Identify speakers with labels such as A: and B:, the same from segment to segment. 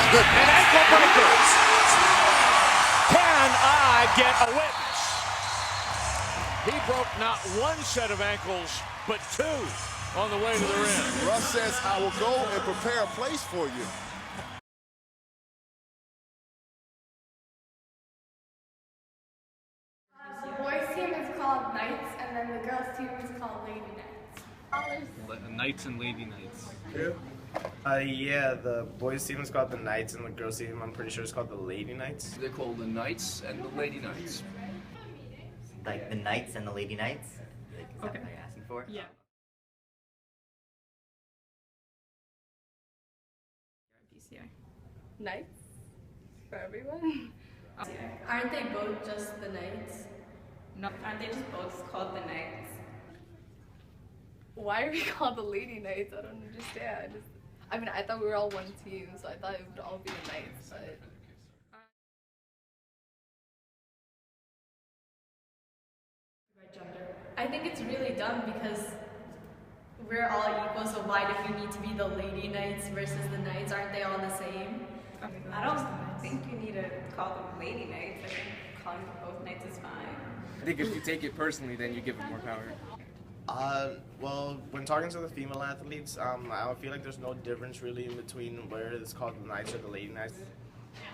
A: An ankle breaker. Can I get a witness? He broke not one set of ankles, but two on the way to the ring.
B: Russ says, I will go and prepare a place for you.
C: The boys' team is called Knights, and then the girls' team is called Lady Knights.
D: Knights and Lady Knights.
E: Yeah, the boys' team is called the Knights, and the girls' team, I'm pretty sure, is called the Lady Knights.
F: They're called the Knights and the Lady Knights.
G: Like the Knights and the Lady Knights? Like, is that what you're asking for?
C: Yeah. Knights? For everyone? Aren't they both just the Knights?
H: No, aren't they just both called the Knights?
C: Why are we called the Lady Knights? I don't understand. I mean, I thought we were all one team, so I thought it would all be the Knights, but... I think it's really dumb because we're all equal, so why do we need to be the Lady Knights versus the Knights? Aren't they all the same?
H: I don't think you need to call them Lady Knights. I think calling them both Knights is fine.
D: I think if you take it personally, then you give them more power.
E: Well, when talking to the female athletes, I feel like there's no difference really in between where it's called the Knights or the Lady Knights.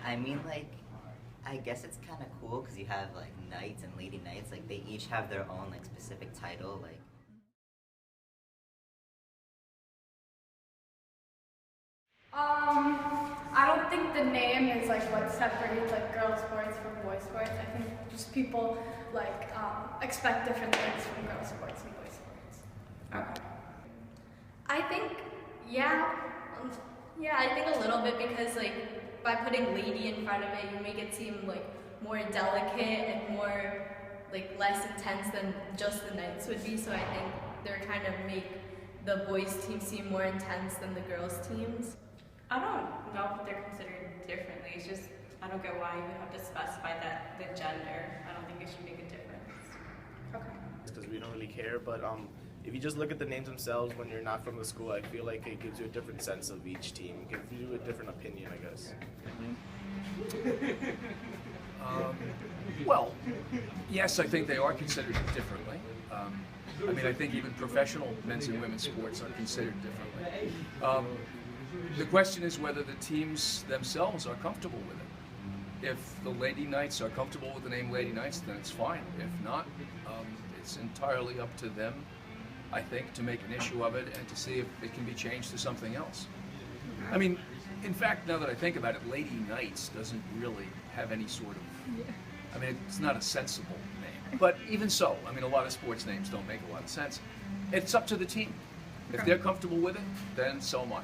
G: I mean, like, I guess it's kind of cool because you have, like, Knights and Lady Knights. Like, they each have their own, like, specific title, like...
C: I don't think the name is like what separates like girls sports from boys sports. I think just people like expect different things from girls sports and boys sports.
H: Okay.
C: I think, I think a little bit because like by putting lady in front of it, you make it seem like more delicate and more like less intense than just the Knights would be. So I think they're kind of make the boys team seem more intense than the girls teams.
H: I don't know if they're considered differently. It's just, I don't get why you would have to specify that the gender. I don't think it should make a difference.
C: Okay.
E: Because we don't really care, but if you just look at the names themselves when you're not from the school, I feel like it gives you a different sense of each team. It gives you a different opinion, I guess.
F: Well, yes, I think they are considered differently. I mean, I think even professional men's and women's sports are considered differently. The question is whether the teams themselves are comfortable with it. If the Lady Knights are comfortable with the name Lady Knights, then it's fine. If not, it's entirely up to them, I think, to make an issue of it and to see if it can be changed to something else. I mean, in fact, now that I think about it, Lady Knights doesn't really have any sort of... I mean, it's not a sensible name. But even so, I mean, a lot of sports names don't make a lot of sense. It's up to the team. If they're comfortable with it, then so am I.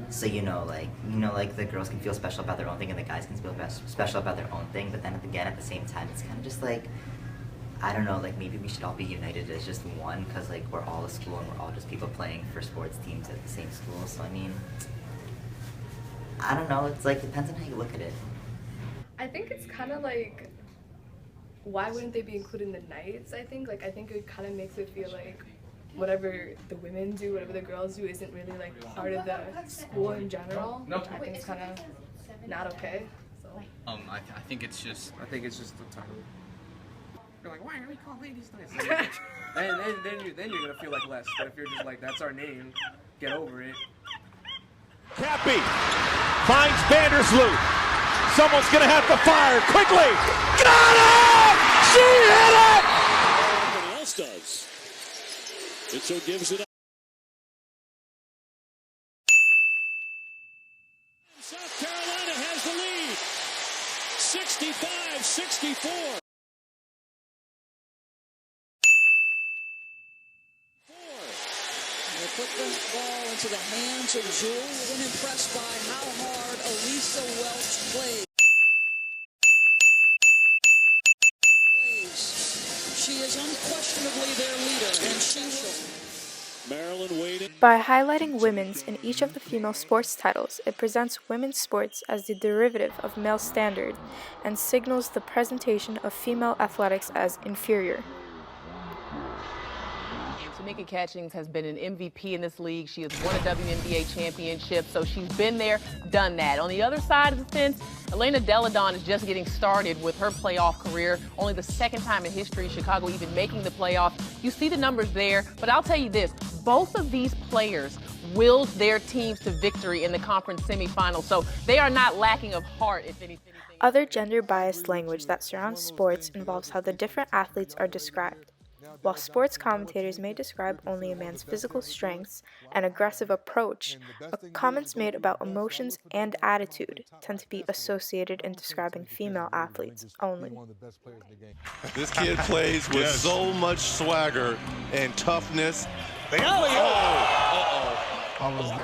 G: So like the girls can feel special about their own thing and the guys can feel special about their own thing, but then again at the same time it's kind of just like, I don't know, like maybe we should all be united as just one because like we're all a school and we're all just people playing for sports teams at the same school. So I mean, I don't know, it's like depends on how you look at it.
C: I think it's kind of like, why wouldn't they be included in the Knights? I think it kind of makes it feel like whatever the women do, whatever the girls do, isn't really like part of the school in general, which I think is kind of not okay. So.
D: I think it's just the title. You're like, why are we called Ladies Knights? then you're gonna feel like less. But if you're just like, that's our name, get over it.
A: Cappy finds Vandersloot. Someone's gonna have to fire quickly. Got it! She hit it!
I: Everybody else does. And so gives it up. South Carolina has the lead. 65-64.
J: They put the ball into the hands of Jewel. We've been impressed by how hard Elisa Welch plays. She is unquestionably their leader, and she will...
I: Maryland waiting.
K: By highlighting women's in each of the female sports titles, it presents women's sports as the derivative of male standard and signals the presentation of female athletics as inferior.
L: Tamika Catchings has been an MVP in this league. She has won a WNBA championship, so she's been there, done that. On the other side of the fence, Elena Deladon is just getting started with her playoff career. Only the second time in history Chicago even making the playoffs. You see the numbers there, but I'll tell you this, both of these players willed their teams to victory in the conference semifinals, so they are not lacking of heart, if anything.
K: Other gender-biased language that surrounds sports involves how the different athletes are described. While sports commentators may describe only a man's physical strengths and aggressive approach, comments made about emotions and attitude tend to be associated in describing female athletes only.
B: This kid plays with so much swagger and toughness.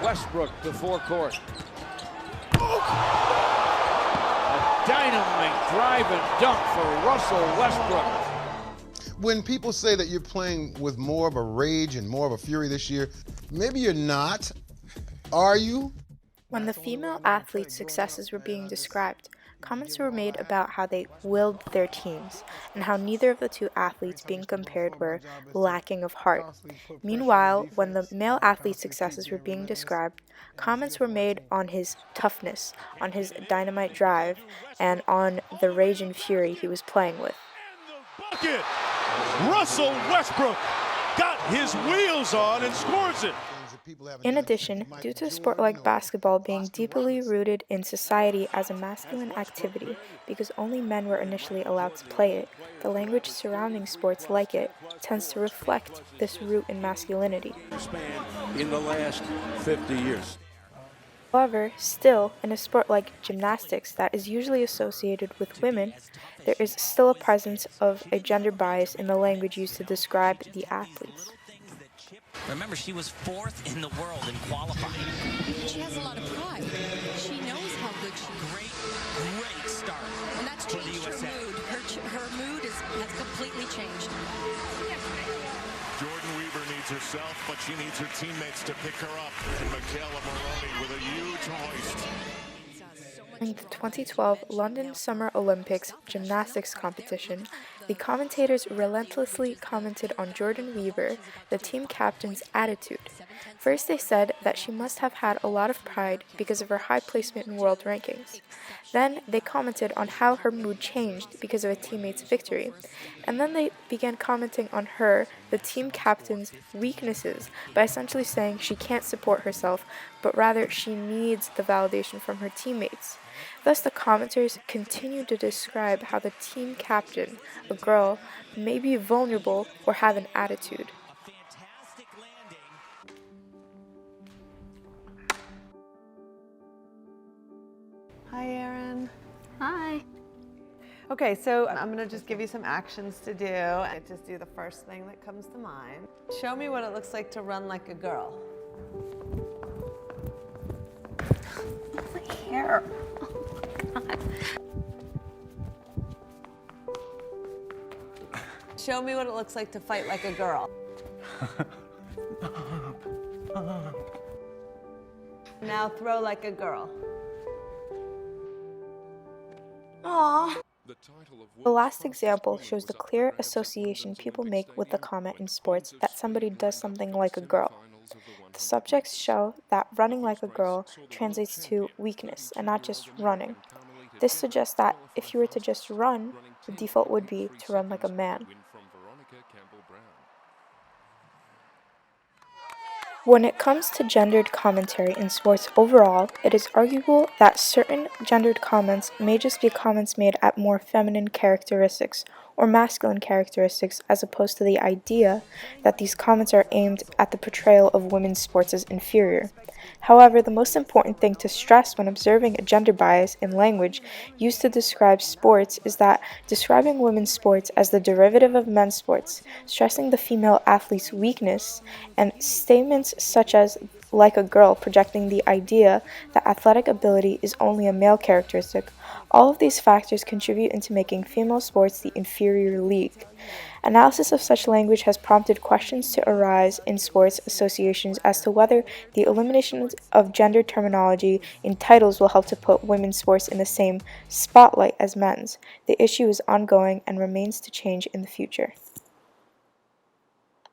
A: Westbrook to forecourt. A dynamite drive and dunk for Russell Westbrook.
M: When people say that you're playing with more of a rage and more of a fury this year, maybe you're not. Are you?
K: When the female athletes' successes were being described, comments were made about how they willed their teams and how neither of the two athletes being compared were lacking of heart. Meanwhile, when the male athlete's successes were being described, comments were made on his toughness, on his dynamite drive, and on the rage and fury he was playing with.
A: Bucket! Russell Westbrook got his wheels on and scores it.
K: In addition, due to a sport like basketball being deeply rooted in society as a masculine activity because only men were initially allowed to play it, the language surrounding sports like it tends to reflect this root in masculinity.
A: In the last 50 years.
K: However, still, in a sport like gymnastics that is usually associated with women, there is still a presence of a gender bias in the language used to describe the athletes.
N: Remember, she was 4th in the world in qualifying.
O: She has a lot of pride. She knows how good she is.
N: Great start.
O: And that's changed her mood. Her mood has completely changed.
B: Jordan Weaver needs herself, but she needs her teammates to pick her up. And Michaela Maroney with a huge hoist.
K: In the 2012 London Summer Olympics gymnastics competition, the commentators relentlessly commented on Jordan Weaver, the team captain's attitude. First, they said that she must have had a lot of pride because of her high placement in world rankings. Then, they commented on how her mood changed because of a teammate's victory. And then they began commenting on her, the team captain's, weaknesses by essentially saying she can't support herself, but rather she needs the validation from her teammates. Thus, the commenters continue to describe how the team captain, a girl, may be vulnerable or have an attitude.
P: Hi, Erin.
Q: Hi.
P: Okay, so I'm going to just give you some actions to do. And just do the first thing that comes to mind. Show me what it looks like to run like a girl.
Q: My hair. Oh my God.
P: Show me what it looks like to fight like a girl. Now throw like a girl.
K: Aww. The last example shows the clear association people make with the comment in sports that somebody does something like a girl. The subjects show that running like a girl translates to weakness and not just running. This suggests that if you were to just run, the default would be to run like a man. When it comes to gendered commentary in sports overall, it is arguable that certain gendered comments may just be comments made at more feminine characteristics or masculine characteristics, as opposed to the idea that these comments are aimed at the portrayal of women's sports as inferior. However, the most important thing to stress when observing a gender bias in language used to describe sports is that describing women's sports as the derivative of men's sports, stressing the female athlete's weakness, and statements such as like a girl projecting the idea that athletic ability is only a male characteristic, all of these factors contribute into making female sports the inferior league. Analysis of such language has prompted questions to arise in sports associations as to whether the elimination of gender terminology in titles will help to put women's sports in the same spotlight as men's. The issue is ongoing and remains to change in the future.